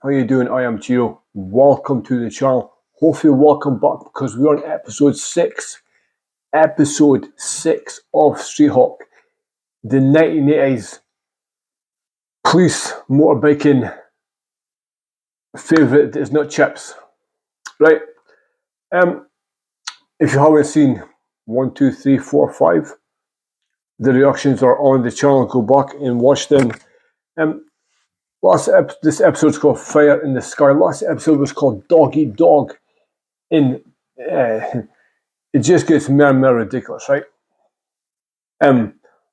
How you doing? I am Gio. Welcome to the channel. Hopefully welcome back because we're on episode 6. Episode 6 of StreetHawk. The 1980s police motorbiking favourite that is not chips. Right. If you haven't seen 1, 2, 3, 4, 5, the reactions are on the channel. Go back and watch them. This episode is called Fire in the Sky. Last episode was called Dog Eat Dog. And it just gets more and more ridiculous, right?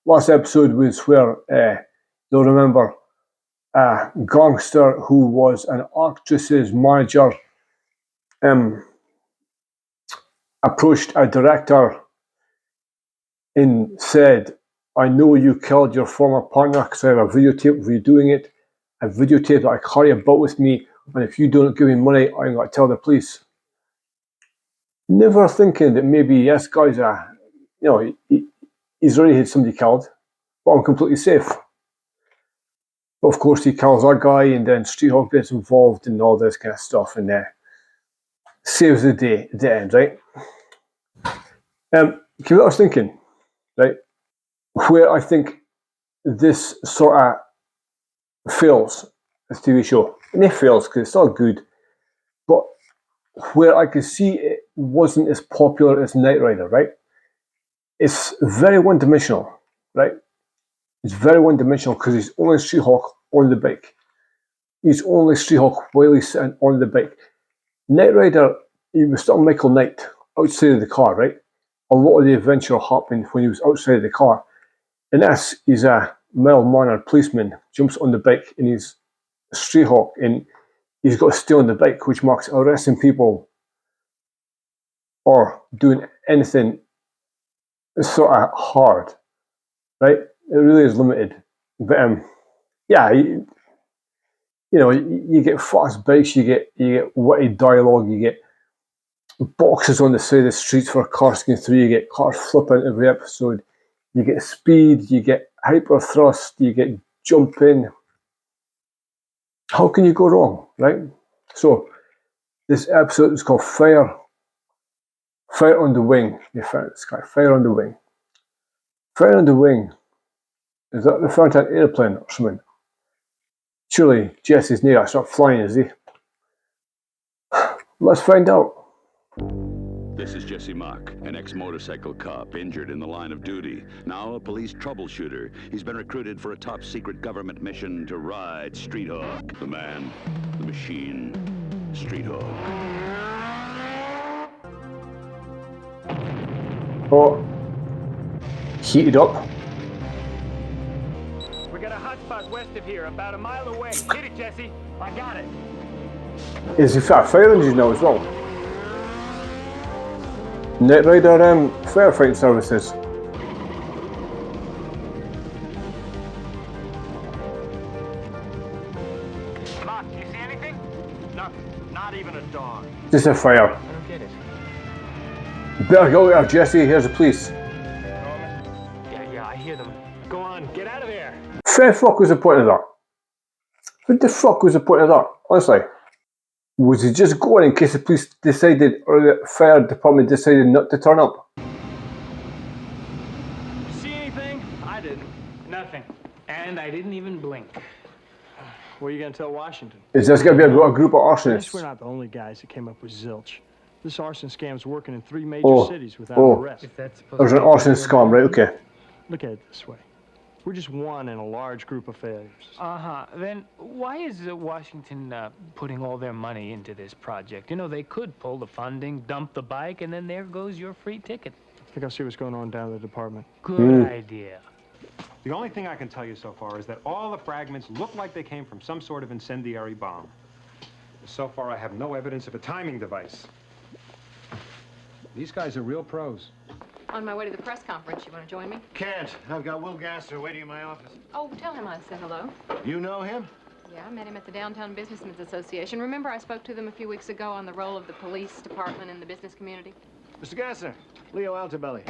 Last episode was where you'll remember a gangster who was an actress's manager approached a director and said, I know you killed your former partner because I have a videotape of you doing it. A videotape that I carry about with me, and if you don't give me money, I'm going to tell the police. Never thinking that maybe this guy's he's already had somebody killed, but I'm completely safe. But of course, he kills that guy, and then StreetHawk gets involved in all this kind of stuff, and saves the day at the end, right? What I was thinking, right, where I think this sort of fails, this TV show, and it fails because it's still good, but where I could see it wasn't as popular as Knight Rider, right? It's very one-dimensional, right? It's very one-dimensional because he's only StreetHawk on the bike. He's only StreetHawk while he's sitting on the bike. Knight Rider, he was still Michael Knight outside of the car, right? A lot of the adventure happened when he was outside of the car. In this, he's a mild-mannered policeman, jumps on the bike, and he's StreetHawk, and he's got to stay on the bike, which marks arresting people or doing anything sort of hard, right? It really is limited. But you get fast bikes, you get witty dialogue, you get boxes on the side of the streets for cars going through, you get cars flipping every episode, you get speed, you get hyper thrust, you get jumping. How can you go wrong, right? So this episode is called Fire on the Wing. Fire on the Wing. Fire on the Wing. Is that referring to an airplane or something? Surely Jesse's near to start flying, is he? Let's find out. This is Jesse Mach, an ex-motorcycle cop injured in the line of duty. Now a police troubleshooter. He's been recruited for a top-secret government mission to ride StreetHawk. The man, the machine, StreetHawk. Oh, heated up. We got a hot spot west of here, about a mile away. Hit it, Jesse. I got it. Is he fire engine now as well? Knight Rider firefighting services. Mach, you see anything? Nothing. Not even a dog. Just a fire. I don't get it. Better go there, Jesse. Here's the police. Norman? Yeah, I hear them. Go on, get out of there. Fair fuck was the point of that? What the fuck was the point of that? Honestly. Was he just going in case the police decided, or the fire department decided not to turn up? See anything? I didn't. Nothing. And I didn't even blink. What are you going to tell Washington? Is this going to be a group of At least arsonists? we're not the only guys that came up with zilch. This arson scam's working in 3 major cities without arrest. There's an arson scam, right? Okay. Look at it this way. We're just one in a large group of failures. Uh-huh. Then why is Washington putting all their money into this project? You know, they could pull the funding, dump the bike, and then there goes your free ticket. I think I'll see what's going on down at the department. Good idea. The only thing I can tell you so far is that all the fragments look like they came from some sort of incendiary bomb. So far, I have no evidence of a timing device. These guys are real pros. On my way to the press conference. You want to join me? Can't. I've got Will Gasser waiting in my office. Oh, tell him I said hello. You know him? Yeah, I met him at the Downtown Businessmen's Association. Remember I spoke to them a few weeks ago on the role of the police department in the business community? Mr. Gasser, Leo Altobelli.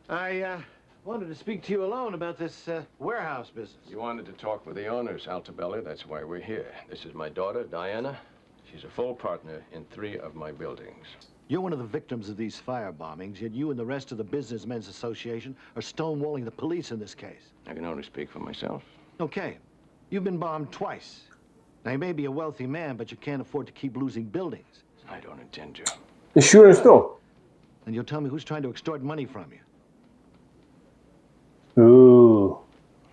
I Wanted to speak to you alone about this warehouse business. You wanted to talk with the owners, Altabelli. That's why we're here. This is my daughter, Diana. She's a full partner in 3 of my buildings. You're one of the victims of these fire bombings, yet you and the rest of the Businessmen's Association are stonewalling the police in this case. I can only speak for myself. Okay, you've been bombed twice. Now, you may be a wealthy man, but you can't afford to keep losing buildings. I don't intend to. Insurance though. And you'll tell me who's trying to extort money from you. Ooh.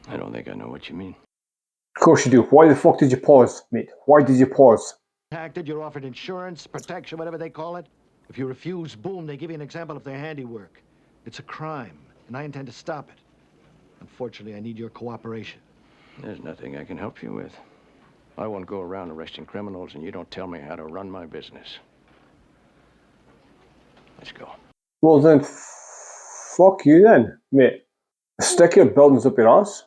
I don't think I know what you mean. Of course you do. Why the fuck did you pause, mate? Why did you pause? Contacted, you're offered insurance, protection, whatever they call it. If you refuse, boom, they give you an example of their handiwork. It's a crime, and I intend to stop it. Unfortunately, I need your cooperation. There's nothing I can help you with. I won't go around arresting criminals, and you don't tell me how to run my business. Let's go. Well then, fuck you then, mate. Stick your buildings up your ass.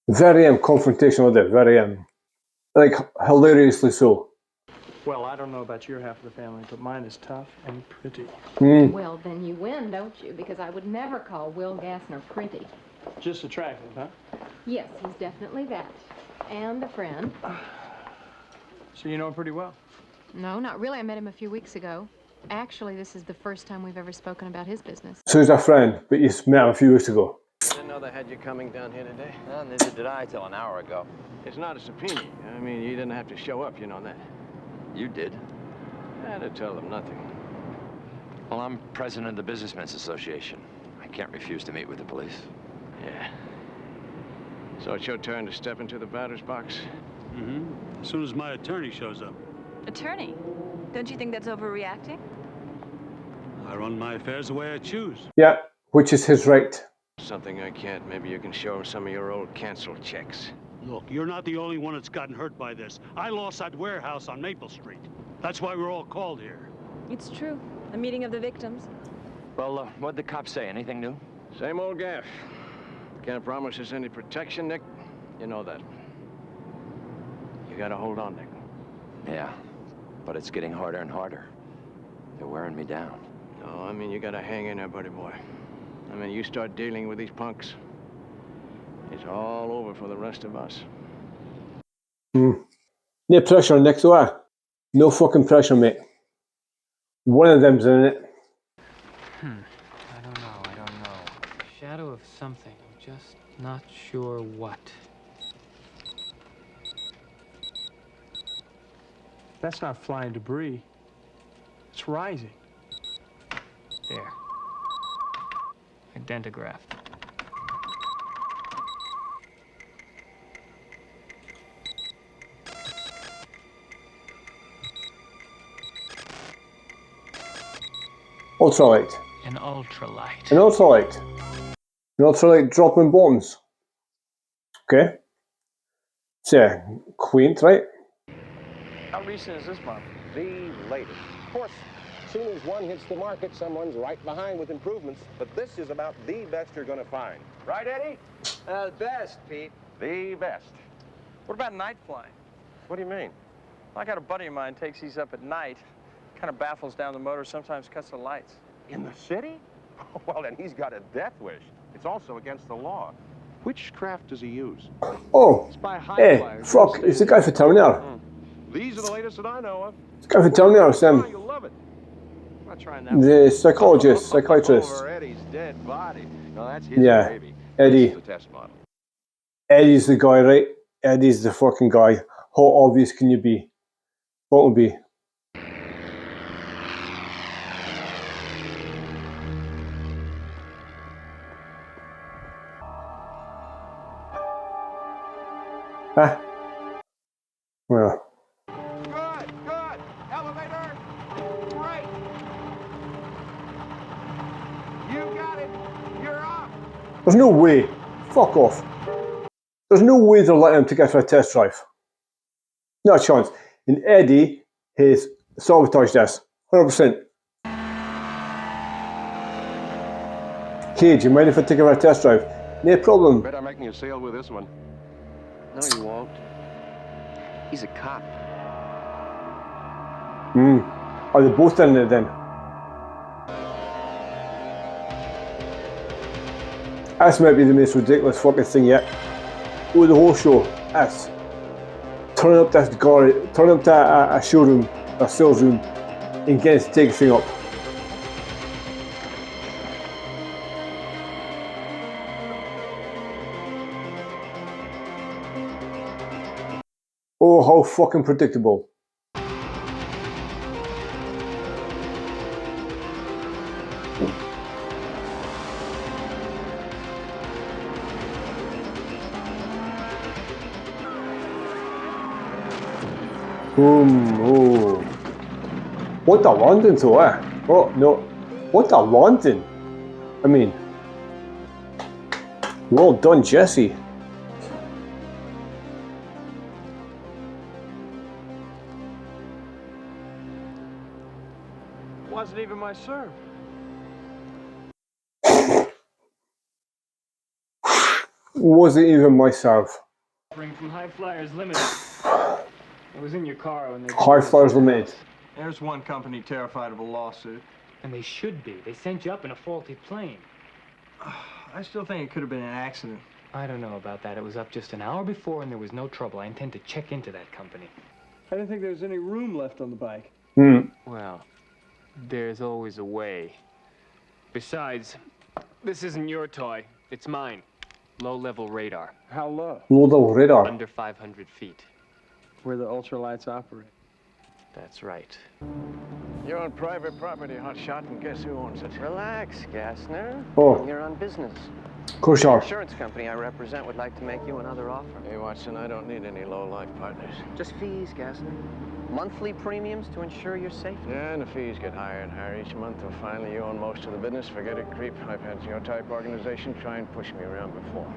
Very confrontational there, very like hilariously so. Well, I don't know about your half of the family, but mine is tough and pretty. Well, then you win, don't you? Because I would never call Will Gassner pretty. Just attractive, huh? Yes, he's definitely that. And a friend. So you know him pretty well. No, not really. I met him a few weeks ago. Actually, this is the first time we've ever spoken about his business. So he's a friend, but you met him a few weeks ago. I didn't know they had you coming down here today. Well, neither did I till an hour ago. It's not a subpoena. I mean, you didn't have to show up, you know that. You did. I had to tell them nothing. Well, I'm president of the Businessmen's Association. I can't refuse to meet with the police. Yeah. So it's your turn to step into the batter's box? Mm-hmm. As soon as my attorney shows up. Attorney? Don't you think that's overreacting? I run my affairs the way I choose. Yeah, which is his right. Something I can't. Maybe you can show him some of your old canceled checks. Look, you're not the only one that's gotten hurt by this. I lost that warehouse on Maple Street. That's why we're all called here. It's true. A meeting of the victims. Well, what'd the cops say? Anything new? Same old gaff. Can't promise us any protection, Nick. You know that. You gotta hold on, Nick. Yeah, but it's getting harder and harder. They're wearing me down. No, I mean, you gotta hang in there, buddy boy. I mean, you start dealing with these punks, it's all over for the rest of us. No pressure on Nick, though. No fucking pressure, mate. One of them's in it. I don't know. Shadow of something. I'm just not sure what. That's not flying debris. It's rising. There. Identigraph. Ultralight. An ultralight. An ultralight. An ultralight dropping bombs. Okay. It's quaint, right? How recent is this bomb? The latest. Of course, as soon as one hits the market, someone's right behind with improvements. But this is about the best you're going to find. Right, Eddie? The best, Pete. The best. What about night flying? What do you mean? I got a buddy of mine takes these up at night. Kind of baffles down the motor, sometimes cuts the lights. In the city? Well, then he's got a death wish. It's also against the law. Which craft does he use? Oh, hey, fuck, it's the guy for town there. These are the latest that I know of. It's the guy for town there, Sam. You'll love it. I'm not trying that The psychologist, psychiatrist. Over Eddie's dead body. No, that's his baby. Eddie. This is the test model. Eddie's the guy, right? Eddie's the fucking guy. How obvious can you be? What will be? Ah. Well. Good. Elevator. Great. You got it. You're off. There's no way. Fuck off. There's no way they'll let him take it for a test drive. Not a chance. And Eddie has sabotaged this. 100%. Hey, do you mind if I take it for a test drive? No problem. Better make me a sale with this one. No, you won't. He's a cop. Are they both in it then? This might be the most ridiculous fucking thing yet. With the whole show, that's turning up that a showroom, a sales room, and getting to take the thing up. Oh, how fucking predictable. Boom, oh. What the London to Oh, no. What the London? I mean, well done, Jesse. Wasn't even my serve. Wasn't even myself. From High Flyers Limited. It was in your car when they... High Flyers Limited. There's one company terrified of a lawsuit. And they should be. They sent you up in a faulty plane. I still think it could have been an accident. I don't know about that. It was up just an hour before and there was no trouble. I intend to check into that company. I didn't think there was any room left on the bike. Well, there's always a way. Besides, this isn't your toy. It's mine. Low-level radar. How low? Low-level radar. Under 500 feet. Where the ultralights operate. That's right. You're on private property, hotshot, and guess who owns it? Relax, Gassner. Oh. You're on business. Of course you The are. insurance company I represent would like to make you another offer. Hey, Watson, I don't need any low-life partners. Just fees, Gassner. Monthly premiums to ensure your safety. Yeah, and the fees get higher and higher each month, till finally you own most of the business. Forget it, creep. I've had your type organization try and push me around before.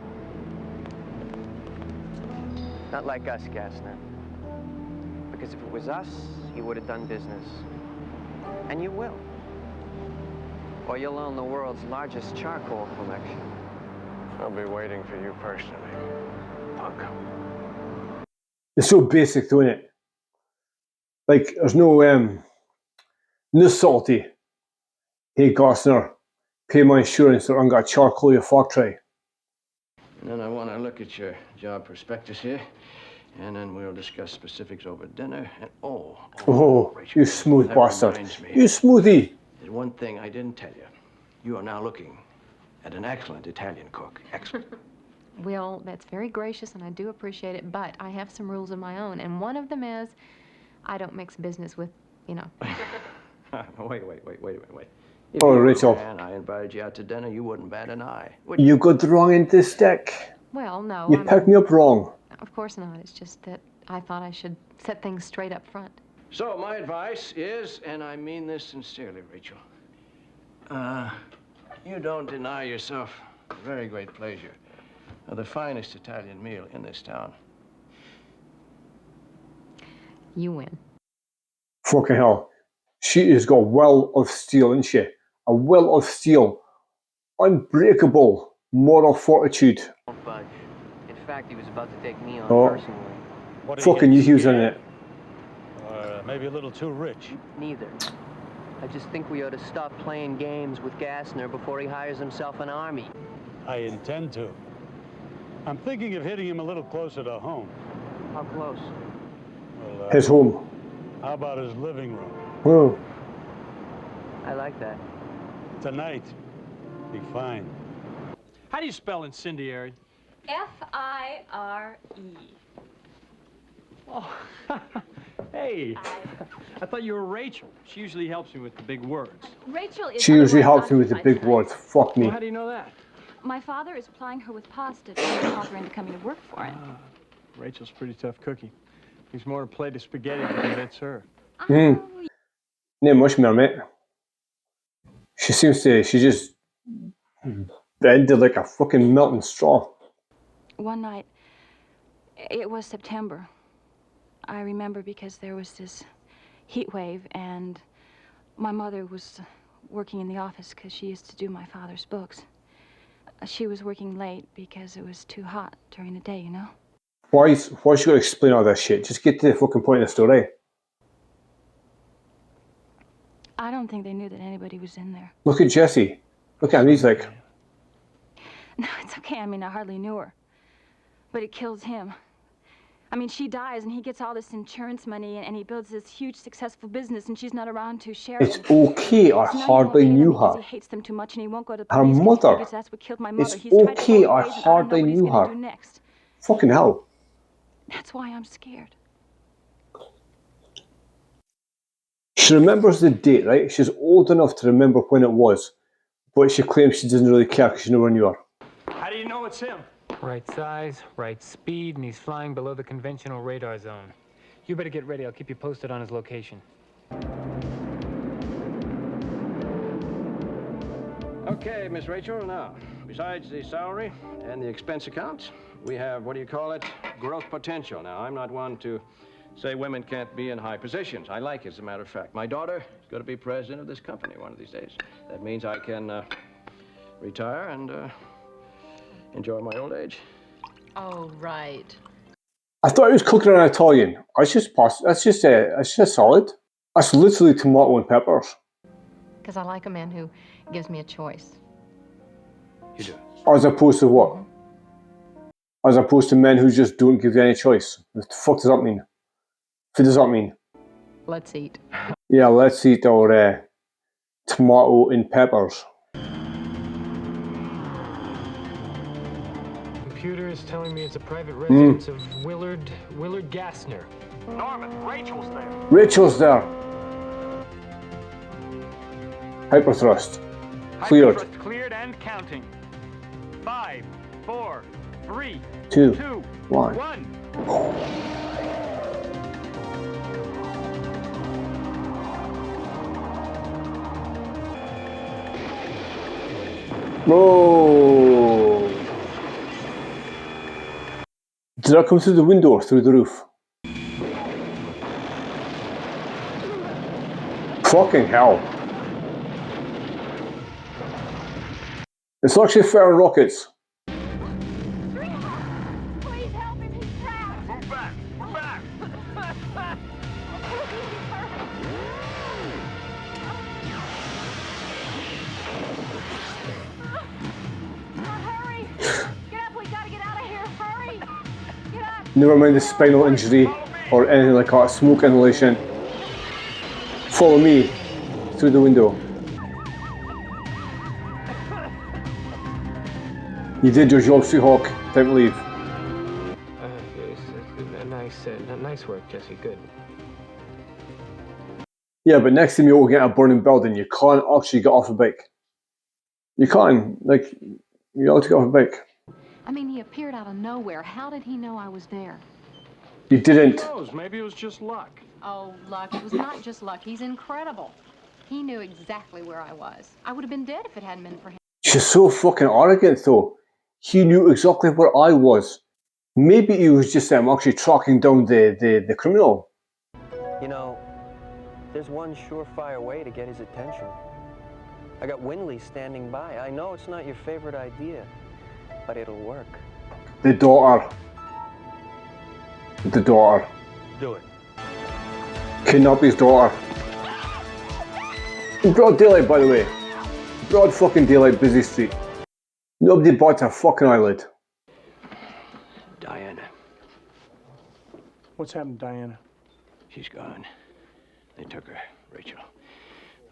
Not like us, Gassner. Because if it was us, you would have done business. And you will. Or you'll own the world's largest charcoal collection. I'll be waiting for you personally, punk. It's so basic, though, isn't it? Like, there's no salty. Hey, Gosner, pay my insurance or I'm going to charcoal your factory. And then I want to look at your job prospectus here, and then we'll discuss specifics over dinner. And Rachel, you smooth that bastard. reminds me. You smoothie. There's one thing I didn't tell you. You are now looking at an excellent Italian cook. Excellent. Well, that's very gracious, and I do appreciate it, but I have some rules of my own, and one of them is I don't mix business with, you know. Wait. If Oh, you were a Rachel. man, I invited you out to dinner, you wouldn't bat an eye. You got the wrong end of the stick. Well, no. You picked me up wrong. Of course not. It's just that I thought I should set things straight up front. So my advice is, and I mean this sincerely, Rachel, you don't deny yourself a very great pleasure of the finest Italian meal in this town. You win. Fucking hell. She has got a will of steel, isn't she? A will of steel. Unbreakable moral fortitude. Don't budge. In fact, he was about to take me on personally. Fucking you using it. Maybe a little too rich. Neither. I just think we ought to stop playing games with Gassner before he hires himself an army. I intend to. I'm thinking of hitting him a little closer to home. How close? Well, His home. How about his living room? Oh. I like that. Tonight, be fine. How do you spell incendiary? F-I-R-E. Oh, hey. I thought you were Rachel. She usually helps me with the big words. Rachel is... She usually helps me with otherwise the big occupied words. Fuck me. Well, how do you know that? tonight. My father is plying her with pasta to talk her into coming to work for him. Rachel's a pretty tough cookie. He's more a plate of spaghetti to convince her. Not much more, mate. She just bended like a fucking melting straw. One night, it was September. I remember because there was this heat wave and my mother was working in the office because she used to do my father's books. She was working late because it was too hot during the day, you know? Why she gotta explain all this shit? Just get to the fucking point of the story. I don't think they knew that anybody was in there. Look at Jesse. Look at him, he's like... No, okay. I mean, I hardly knew her. But it kills him. I mean, she dies and he gets all this insurance money and he builds this huge successful business and she's not around to share it. It's okay, I So now he won't hardly pay them knew because her. he hates them too much and he won't go to the Her police because he mother. figures that's what killed my mother. It's He's tried to okay, call I me ways and I don't know hardly what he's knew gonna her. do next. Fucking hell. That's why I'm scared. She remembers the date, right? She's old enough to remember when it was, but she claims she doesn't really care because she nowhere knew her. How do you know it's him? Right size, right speed, and he's flying below the conventional radar zone. You better get ready. I'll keep you posted on his location. Okay, Miss Rachel, now, besides the salary and the expense accounts, we have, what do you call it, growth potential. Now, I'm not one to say women can't be in high positions. I like it, as a matter of fact. My daughter is going to be president of this company one of these days. That means I can retire and enjoy my old age. Oh, right. I thought it was cooking an Italian. That's just solid. That's literally tomato and peppers. Because I like a man who gives me a choice. You do? As opposed to what? As opposed to men who just don't give you any choice. What the fuck does that mean? What does that mean? Let's eat. Yeah, let's eat our tomato and peppers. Computer is telling me it's a private residence of Willard Gassner. Norman, Rachel's there. Rachel's there. Hyperthrust. Cleared. Hyperthrust cleared and counting. 5, 4, 3, 2, 1. Whoa! Did that come through the window or through the roof? Fucking hell. It's actually firing rockets. Please help him, he's trapped. Move back, move back. Hurry! Get up, we gotta get out of here. Hurry! Get up! Never mind the spinal injury or anything like that. Smoke inhalation. Follow me through the window. You did your job, StreetHawk. Time to leave. Nice work, Jesse. Good. Yeah, but next time you will get a burning building, you can't actually get off a bike. You can't. Like, you ought to get off a bike. I mean, he appeared out of nowhere. How did he know I was there? You didn't. Who knows? Maybe it was just luck. Oh, luck. It was not just luck. He's incredible. He knew exactly where I was. I would have been dead if it hadn't been for him. She's so fucking arrogant, though. He knew exactly where I was. Maybe he was just actually tracking down the criminal. You know, there's one surefire way to get his attention. I got Winley standing by. I know it's not your favorite idea, but it'll work. The daughter. The daughter. Do it. Kidnap his daughter. In broad daylight, by the way. Broad fucking daylight, busy street. Nobody bats a fucking eyelid. Diana. What's happened, Diana? She's gone. They took her, Rachel.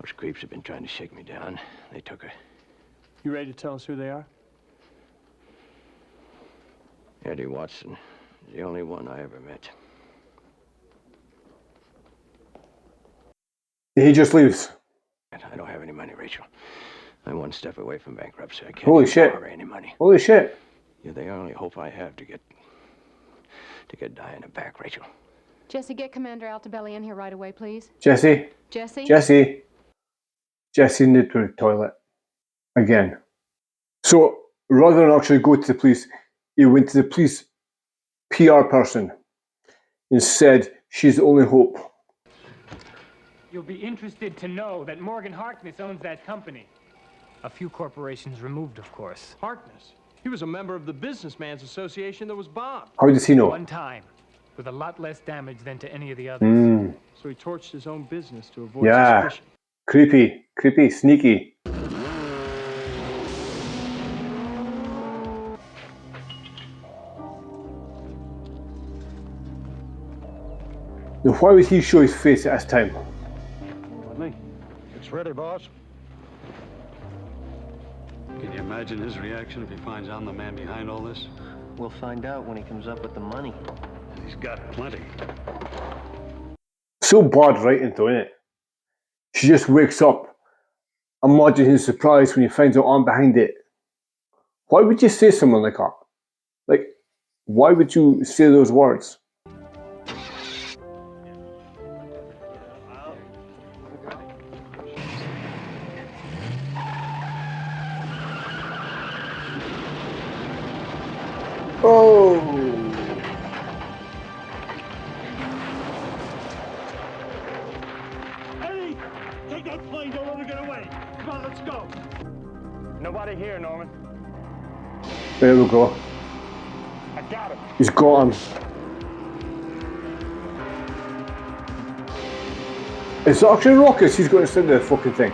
Those creeps have been trying to shake me down. They took her. You ready to tell us who they are? Eddie Watson is the only one I ever met. He just leaves. I don't have any money, Rachel. I'm one step away from bankruptcy. I can't Holy even shit. borrow any money. Holy shit. You're the only hope I have to get Diana back, Rachel. Jesse, get Commander Altobelli in here right away, please. Jesse. Jesse? Jesse. Jesse needed to the toilet. Again. So, rather than actually go to the police, he went to the police PR person and said, she's the only hope. You'll be interested to know that Morgan Harkness owns that company. A few corporations removed, of course. Harkness. He was a member of the Businessman's Association that was bombed. How does he know? One time, with a lot less damage than to any of the others. So he torched his own business to avoid suspicion. Creepy. Creepy. Sneaky. Now why would he show his face at this time? It's ready, boss. Can you imagine his reaction if he finds I'm the man behind all this? We'll find out when he comes up with the money. He's got plenty. So bad writing though, isn't it? She just wakes up. Imagine his surprise when he finds out I'm behind it. Why would you say something like that? Like, why would you say those words? Oh! Hey! Take that plane, don't let her get away! Come on, let's go! Nobody here, Norman. There we go. I got him. He's got him. It's actually rockets he's going to send the fucking thing.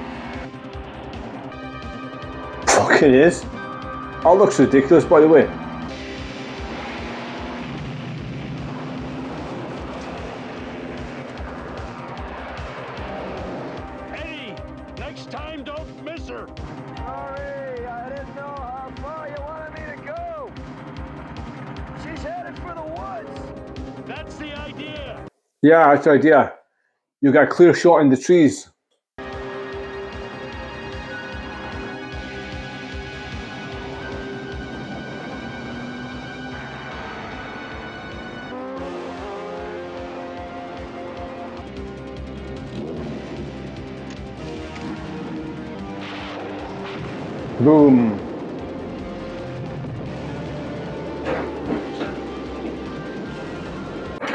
Fucking is. That looks ridiculous, by the way. Eddie! Next time, don't miss her! Sorry, I didn't know how far you wanted me to go. She's headed for the woods. That's the idea! Yeah, that's the idea. You got a clear shot in the trees. Boom.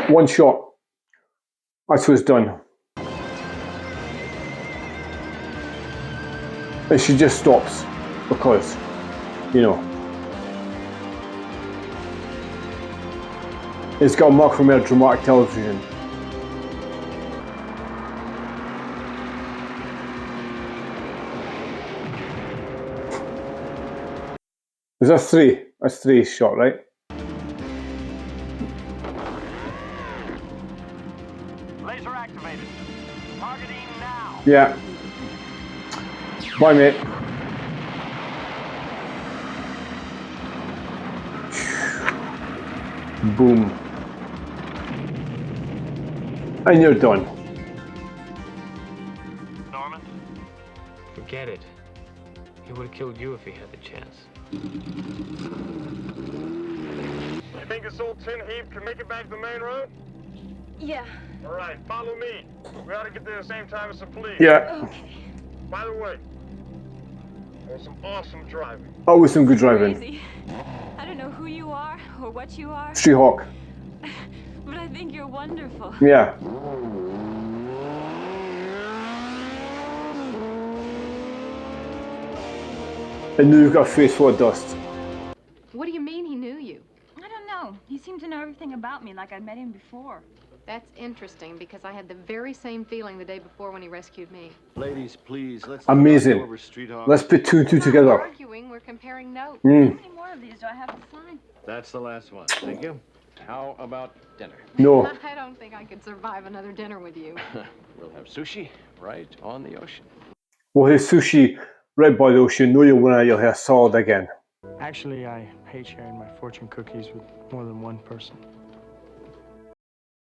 One shot. That's what's done. And she just stops because, you know, it's got a mark from her dramatic television. Is that three? That's three shot, right? Laser activated. Targeting now. Yeah. Bye, mate. Boom. And you're done. Norman? Forget it. He would have killed you if he had the chance. You think this old tin heap can make it back to the main road? Yeah. All right, follow me. We ought to get there at the same time as the police. Yeah. Okay. By the way, that was some awesome driving. Always some good driving. Crazy. I don't know who you are or what you are. StreetHawk. But I think you're wonderful. Yeah. And now you've got a face full of dust. What do you mean he knew you? I don't know. He seemed to know everything about me like I'd met him before. That's interesting because I had the very same feeling the day before when he rescued me. Ladies, please, let's Amazing. go over StreetHawk. Let's put two and two We're not together. arguing, we're comparing notes. How many more of these do I have to sign? That's the last one. Thank you. How about dinner? No. I don't think I could survive another dinner with you. We'll have sushi right on the ocean. Well, his sushi right by the ocean. No, you'll have salad again. Actually, I hate sharing my fortune cookies with more than one person.